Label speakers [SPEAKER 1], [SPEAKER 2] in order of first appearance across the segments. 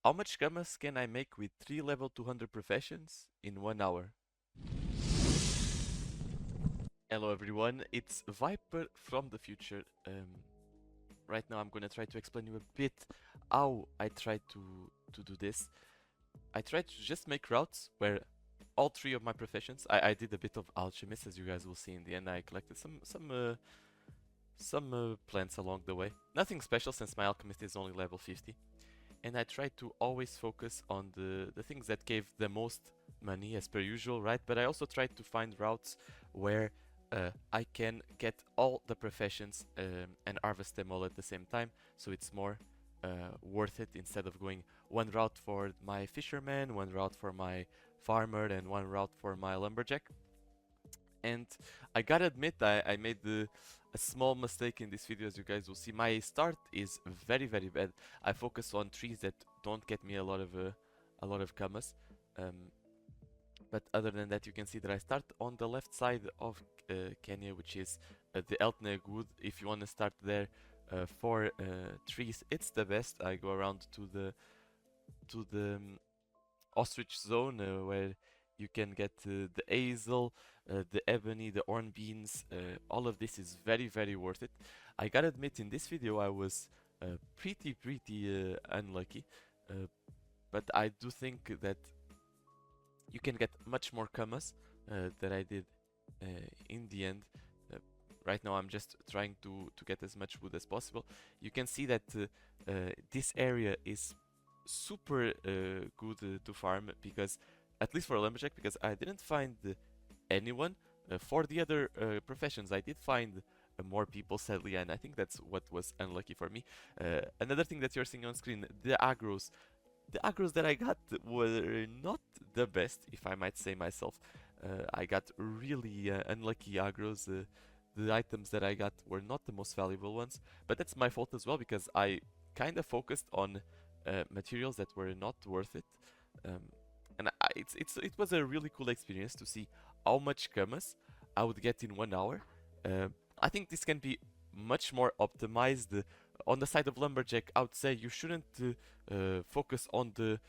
[SPEAKER 1] How much KAMAS can I make with 3 level 200 professions in 1 hour? Hello everyone, it's Viper from the future. Right now I'm gonna try to explain you a bit how I try to do this. I tried to just make routes where all 3 of my professions, I did a bit of alchemist, as you guys will see in the end. I collected some plants along the way. Nothing special since my alchemist is only level 50. And I tried to always focus on the things that gave the most money as per usual, right? But I also tried to find routes where I can get all the professions and harvest them all at the same time, so it's more worth it instead of going one route for my fisherman, one route for my farmer, and one route for my lumberjack. And I gotta admit, I made a small mistake in this video, as you guys will see. My start is very bad. I focus on trees that don't get me a lot of KAMAS. But other than that, you can see that I start on the left side of Kenya, which is the Eltneg wood. If you want to start there for trees, it's the best. I go around to the ostrich zone where you can get the hazel, the ebony, the hornbeams. All of this is very worth it. I gotta admit, in this video I was pretty unlucky, uh, but I do think that you can get much more KAMAS that I did in the end. Right now I'm just trying to get as much wood as possible. You can see that this area is super good to farm, because at least for a lumberjack, because I didn't find anyone. For the other professions I did find more people, sadly, and I think that's what was unlucky for me. Another thing that you're seeing on screen, the agros. The agros that I got were not the best, if I might say myself. I got really unlucky agros. The items that I got were not the most valuable ones, but that's my fault as well, because I kind of focused on materials that were not worth it. And it was a really cool experience to see how much KAMAS I would get in 1 hour. I think this can be much more optimized. On the side of lumberjack, I would say you shouldn't focus on the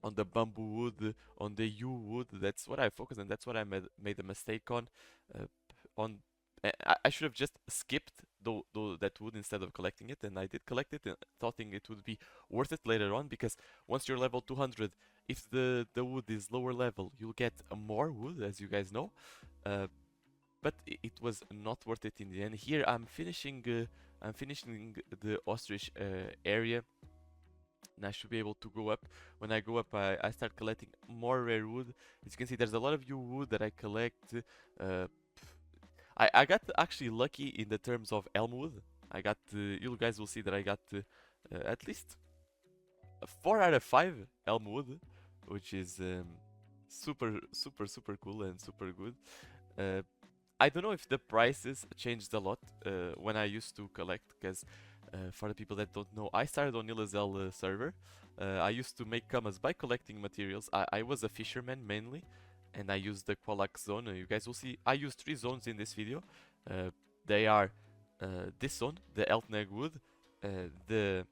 [SPEAKER 1] on the bamboo wood, on the yew wood. That's what I focused, and that's what I made a mistake on. Uh, on I should have just skipped that wood instead of collecting it, and I did collect it, thinking it would be worth it later on, because once you're level 200, if the wood is lower level, you'll get more wood, as you guys know. But it was not worth it in the end. Here I'm finishing the ostrich area, and I should be able to go up. When I go up, I start collecting more rare wood. As you can see, there's a lot of yew wood that I collect. I got actually lucky in the terms of elm wood. I got, you guys will see that I got at least 4 out of 5 elm wood, which is super cool and super good. I don't know if the prices changed a lot when I used to collect, because for the people that don't know, I started on Ilazel server. I used to make KAMAS by collecting materials. I was a fisherman mainly, and I used the Qualax zone. You guys will see I use 3 zones in this video. They are this zone, the Eltneg Wood, the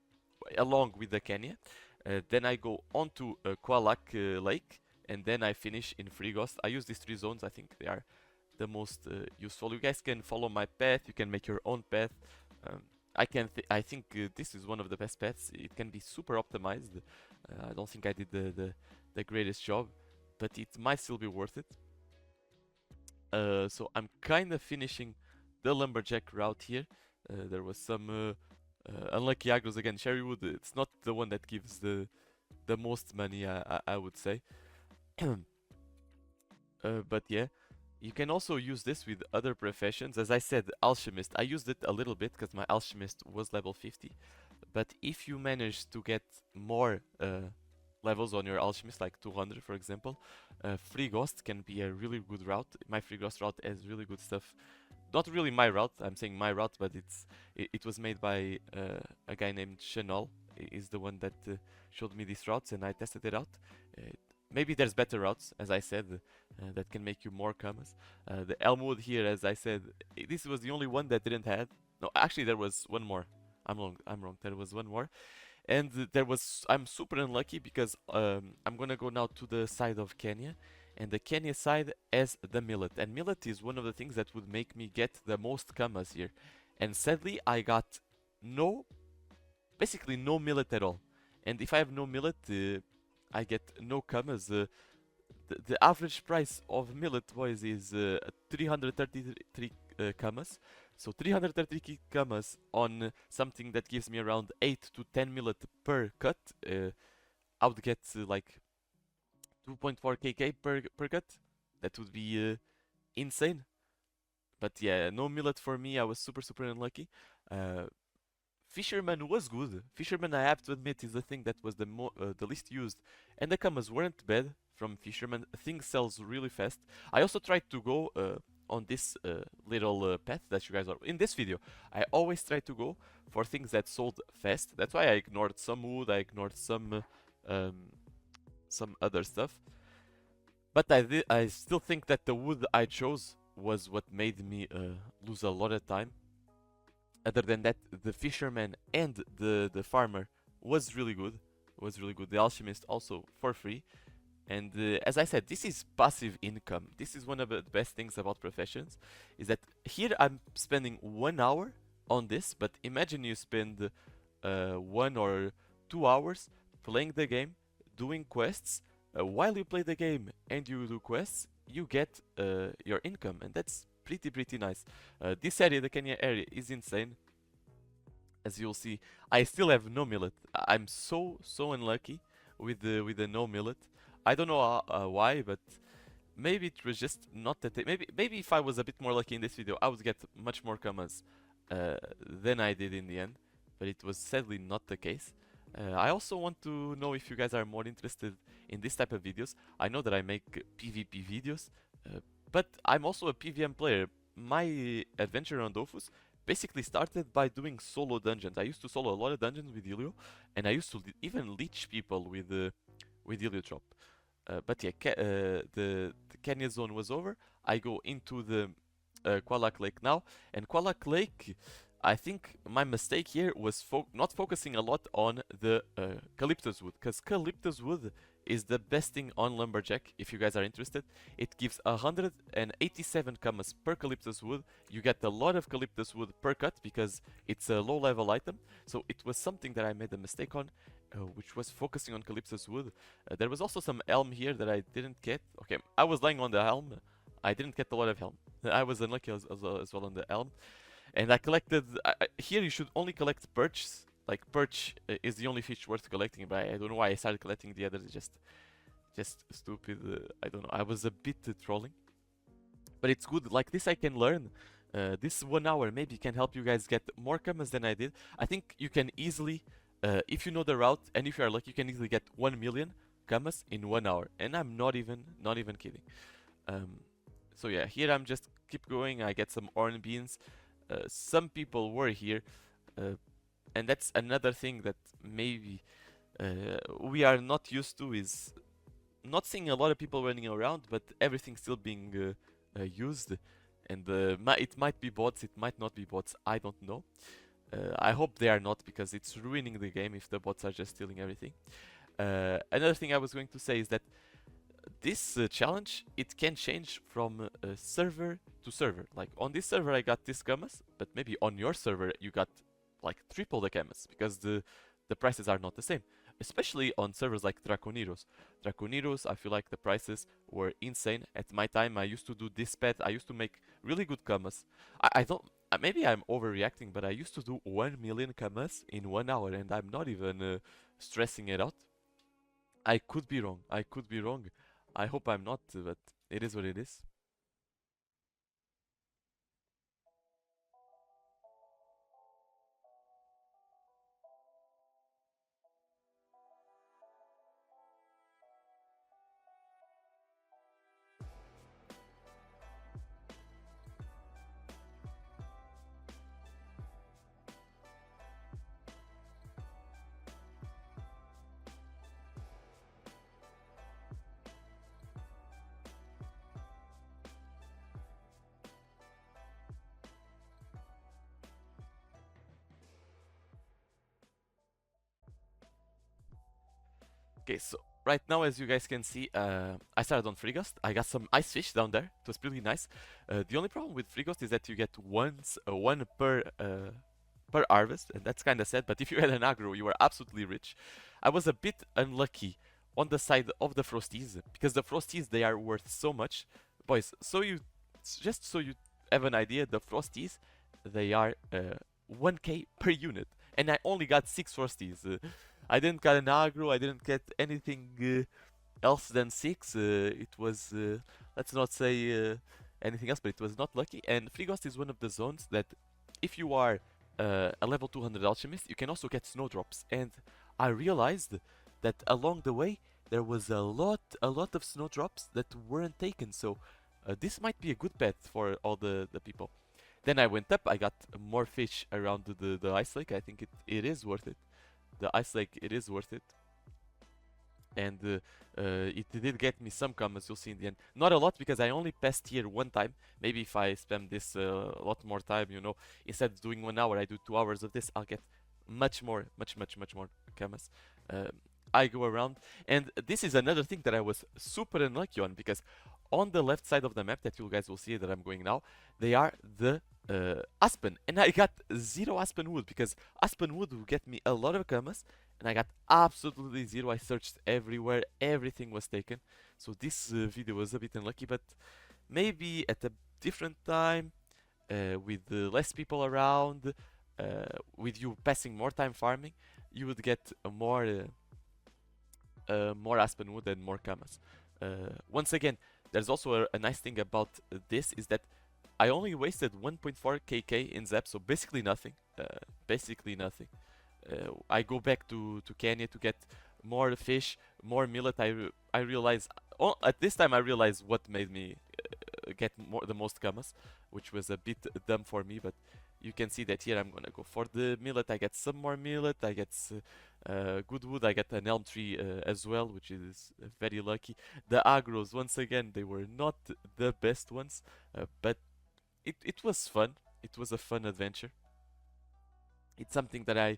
[SPEAKER 1] along with the Kenya. Then I go on to Qualac Lake, and then I finish in Frigost. I use these 3 zones. I think they are the most useful. You guys can follow my path. You can make your own path. I think this is one of the best paths. It can be super optimized. I don't think I did the greatest job, but it might still be worth it. So I'm kind of finishing the lumberjack route here. There was some unlucky agros again. Cherrywood, it's not the one that gives the most money, I would say. But yeah, you can also use this with other professions. As I said, alchemist, I used it a little bit because my alchemist was level 50. But if you manage to get more levels on your alchemist, like 200 for example, free ghost can be a really good route. My free ghost route has really good stuff. Not really my route, I'm saying my route, but it was made by a guy named Chanel. Is the one that showed me these routes, and I tested it out. Maybe there's better routes, as I said, that can make you more KAMAS. The Elmwood here, as I said, this was the only one that didn't have. No, actually there was one more. I'm wrong. There was one more. And I'm super unlucky because I'm gonna go now to the side of Kenya, and the Kenya side has the millet, and millet is one of the things that would make me get the most kamas here. And sadly, I got no, basically no millet at all. And if I have no millet, I get no kamas. The average price of millet, boys, is 333 kamas. So 333 kamas on something that gives me around 8 to 10 millet per cut. I would get like 2.4 kk per cut. That would be insane. But yeah, no millet for me. I was super unlucky. Uh, Fisherman was good. Fisherman, I have to admit, is the thing that was the least used, and the kamas weren't bad from Fisherman. Things sells really fast. I also tried to go on this little path that you guys are in this video. I always try to go for things that sold fast. That's why I ignored some wood. I ignored some other stuff. But I still think that the wood I chose was what made me lose a lot of time. Other than that, the fisherman and the farmer was really good. The alchemist also for free. And as I said, this is passive income. This is one of the best things about professions, is that here I'm spending 1 hour on this, but imagine you spend 1 or 2 hours playing the game, doing quests. While you play the game and you do quests, you get your income, and that's pretty nice. This area, the Kenya area, is insane. As you'll see, I still have no millet. I'm so unlucky with the no millet. I don't know why, but maybe it was just not that. Maybe if I was a bit more lucky in this video, I would get much more kamas than I did in the end. But it was sadly not the case. I also want to know if you guys are more interested in this type of videos. I know that I make PvP videos, but I'm also a PvM player. My adventure on Dofus basically started by doing solo dungeons. I used to solo a lot of dungeons with Ilio, and I used to even leech people with Iliotrop. But yeah, the Kenya zone was over. I go into the Kwalak Lake now, and Kwalak Lake, I think my mistake here was not focusing a lot on the Calyptus wood, because Calyptus wood is the best thing on Lumberjack. If you guys are interested, it gives 187 kamas per Calyptus wood. You get a lot of Calyptus wood per cut because it's a low level item. So it was something that I made a mistake on, which was focusing on Calyptus wood. There was also some elm here that I didn't get. Okay, I was lying on the elm. I didn't get a lot of elm. I was unlucky as well on the elm. And I collected, here you should only collect perches. Like perch is the only fish worth collecting, but I don't know why I started collecting the others. Just stupid. I don't know. I was a bit trolling, but it's good. Like this, I can learn. This 1 hour maybe can help you guys get more kamas than I did. I think you can easily, if you know the route and if you are lucky, you can easily get 1 million kamas in 1 hour. And I'm not even kidding. So yeah, here I'm just keep going. I get some orange beans. Some people were here. And that's another thing that maybe we are not used to, is not seeing a lot of people running around, but everything still being used. And it might be bots, it might not be bots, I don't know. I hope they are not, because it's ruining the game if the bots are just stealing everything. Another thing I was going to say is that this challenge, it can change from server to server. Like on this server I got this kamas, but maybe on your server you got like triple the kamas, because the prices are not the same. Especially on servers like Draconiros. Draconiros, I feel like the prices were insane. At my time, I used to do this pet. I used to make really good kamas. I don't. Maybe I'm overreacting, but I used to do 1 million kamas in 1 hour, and I'm not even stressing it out. I could be wrong. I could be wrong. I hope I'm not, but it is what it is. Okay, so right now, as you guys can see, I started on Frigast. I got some ice fish down there. It was pretty nice. The only problem with Frigast is that you get one per harvest, and that's kind of sad. But if you had an aggro, you were absolutely rich. I was a bit unlucky on the side of the Frosties because the Frosties, they are worth so much, boys. Just so you have an idea, the Frosties, they are 1k per unit, and I only got 6 Frosties. I didn't get an aggro, I didn't get anything else than 6. It was, let's not say anything else, but it was not lucky. And Frigast is one of the zones that if you are a level 200 alchemist, you can also get snowdrops. And I realized that along the way, there was a lot of snowdrops that weren't taken. So this might be a good bet for all the people. Then I went up, I got more fish around the ice lake. I think it is worth it. The ice lake, it is worth it. And it did get me some KAMAS, you'll see in the end. Not a lot, because I only passed here one time. Maybe if I spam this a lot more time, you know, instead of doing 1 hour, I do 2 hours of this, I'll get much more KAMAS. I go around, and this is another thing that I was super unlucky on, because on the left side of the map that you guys will see that I'm going now, they are the aspen, and I got 0 aspen wood, because aspen wood will get me a lot of KAMAS, and I got absolutely 0. I searched everywhere, everything was taken. So this video was a bit unlucky, but maybe at a different time, with less people around, with you passing more time farming, you would get more aspen wood and more KAMAS. Once again, there's also a nice thing about this is that I only wasted 1.4 kk in Zap, so basically nothing. I go back to Kenya to get more fish, more millet. I realize at this time I realized what made me get the most KAMAS, which was a bit dumb for me, but you can see that here I'm gonna go for the millet. I get some more millet, I get good wood, I get an elm tree as well, which is very lucky. The agros, once again, they were not the best ones, but it was fun. It was a fun adventure. It's something that I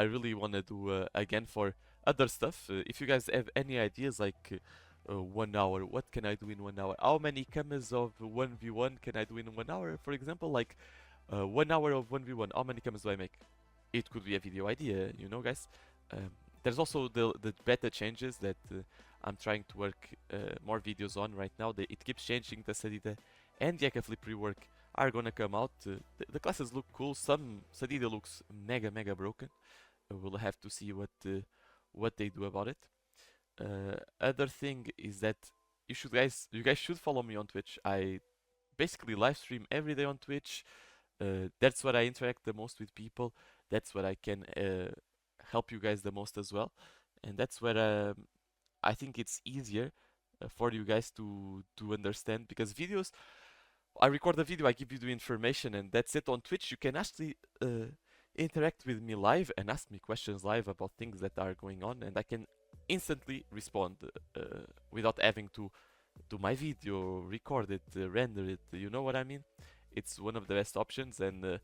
[SPEAKER 1] really want to do again for other stuff. If you guys have any ideas, like 1 hour, what can I do in 1 hour? How many KAMAS of 1v1 can I do in 1 hour? For example, like 1 hour of 1v1, how many KAMAS do I make? It could be a video idea, you know, guys. There's also the beta changes that I'm trying to work more videos on right now. It keeps changing. The Sadida and the Eka Flip rework are gonna come out. The classes look cool. Some Sadida looks mega broken. We'll have to see what they do about it. Other thing is that you guys should follow me on Twitch. I basically live stream every day on Twitch. That's what I interact the most with people. That's what I can help you guys the most as well, and that's where I think it's easier for you guys to understand, because videos, I record a video, I give you the information, and that's it. On Twitch, you can actually interact with me live and ask me questions live about things that are going on, and I can instantly respond without having to do my video, record it, render it. You know what I mean? It's one of the best options, and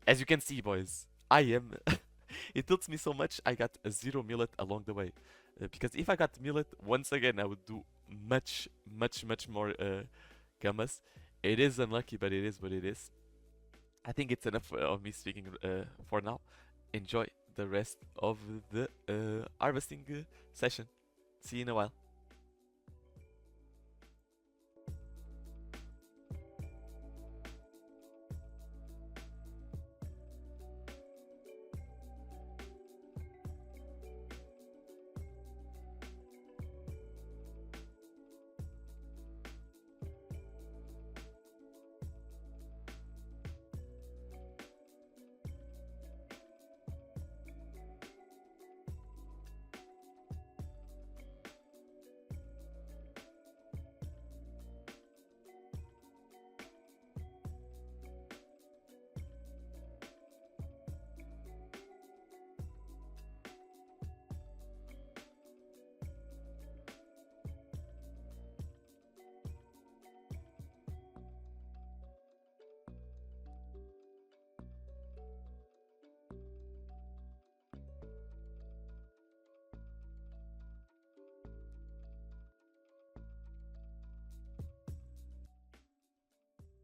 [SPEAKER 1] as you can see, boys, I am. It tilts me so much. I got a 0 millet along the way, because if I got millet, once again, I would do much more KAMAS. It is unlucky, but it is what it is. I think it's enough of me speaking for now. Enjoy the rest of the harvesting session. See you in a while.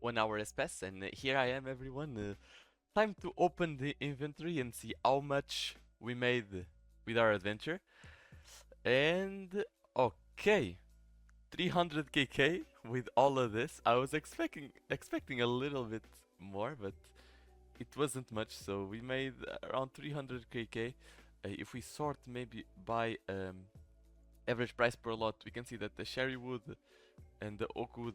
[SPEAKER 1] 1 hour has passed, and here I am, everyone. Time to open the inventory and see how much we made with our adventure. And okay, 300 KK with all of this. I was expecting a little bit more, but it wasn't much. So we made around 300 KK. If we sort maybe by average price per lot, we can see that the cherry wood and the oak wood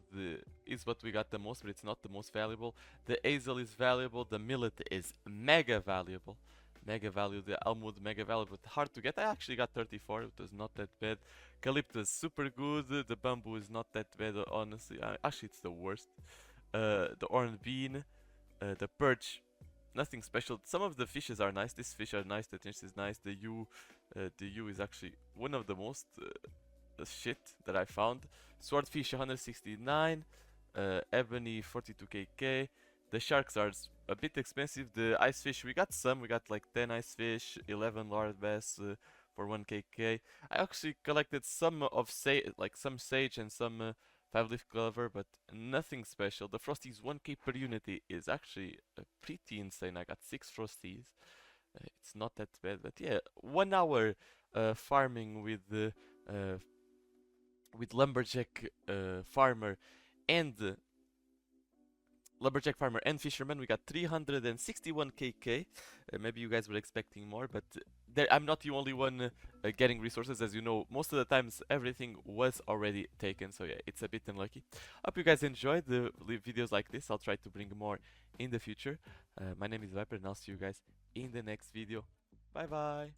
[SPEAKER 1] is what we got the most, but it's not the most valuable. The hazel is valuable, the millet is mega valuable. Mega value, the elm wood mega valuable, but hard to get. I actually got 34, it was not that bad. Calyptus super good, the bamboo is not that bad, honestly. Actually, it's the worst. The orange bean, the perch, nothing special. Some of the fishes are nice. These fish are nice. The tench is nice. The yew is actually one of the most shit that I found. Swordfish 169, ebony 42 kk. The sharks are a bit expensive. The ice fish, we got some. We got like 10 ice fish, 11 lard bass for 1 kk. I actually collected some of some sage and some 5-leaf clover, but nothing special. The frosties 1k per unity is actually pretty insane. I got 6 frosties. It's not that bad, but yeah, 1 hour farming with lumberjack farmer and fisherman. We got 361 kk. Maybe you guys were expecting more, but I'm not the only one getting resources. As you know, most of the times everything was already taken, so yeah, it's a bit unlucky. Hope you guys enjoyed the videos like this. I'll try to bring more in the future. My name is Viper, and I'll see you guys in the next video. Bye bye.